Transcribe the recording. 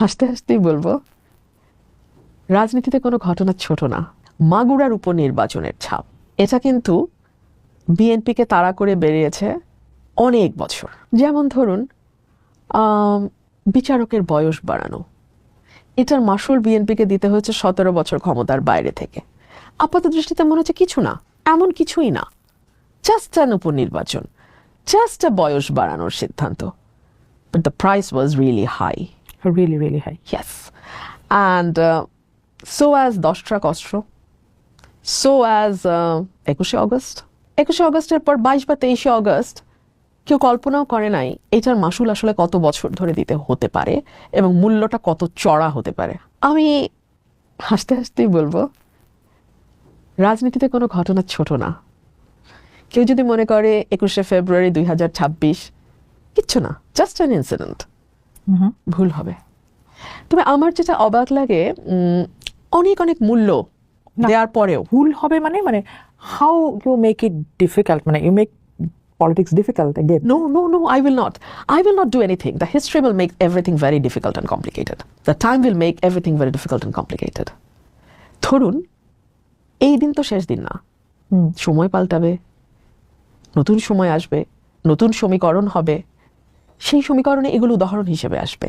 হাসতে হাসতেই বলবো, রাজনীতিতে কোনো ঘটনা ছোট না। মাগুরার উপনির্বাচনের ছাপ, এটা কিন্তু বিএনপিকে তাড়া করে বেরিয়েছে অনেক বছর। যেমন ধরুন বিচারকের বয়স বাড়ানো, এটার মাসুল বিএনপিকে দিতে হয়েছে 17 বছর ক্ষমতার বাইরে থেকে। আপাত দৃষ্টিতে মনে হচ্ছে কিছু না, এমন কিছুই না, জাস্ট অ্যান উপনির্বাচন, জাস্ট আ বয়স বাড়ানোর সিদ্ধান্ত। But the price was really high, really high. yes. And so as 10 truck অস্ত্র, so as 21শে অগস্ট, 21শে অগস্টের পর 22 বা 23শে অগস্ট কেউ কল্পনাও করে নাই এটার মাসুল আসলে কত বছর ধরে দিতে হতে পারে এবং মূল্যটা কত চড়া হতে পারে। আমি হাসতে হাসতেই বলবো, রাজনীতিতে কোনো ঘটনা ছোট না। কেউ যদি মনে করে 21শে ফেব্রুয়ারি 2026 কিচ্ছু না, জাস্ট অ্যান ইনসিডেন্ট, ভুল হবে। তবে আমার যেটা অবাক লাগে, অনেক অনেক মূল্য দেওয়ার পরেও ভুল হবে মানে how you make it difficult, মানে you make politics difficult again. No, I will not. I will not do anything. The history will make everything very difficult and complicated. The time will make everything very difficult and complicated. ধরুন এই দিন তো শেষ দিন না, সময় পাল্টাবে, নতুন সময় আসবে, নতুন সমীকরণ হবে, সেই সমীকরণে এগুলো উদাহরণ হিসেবে আসবে।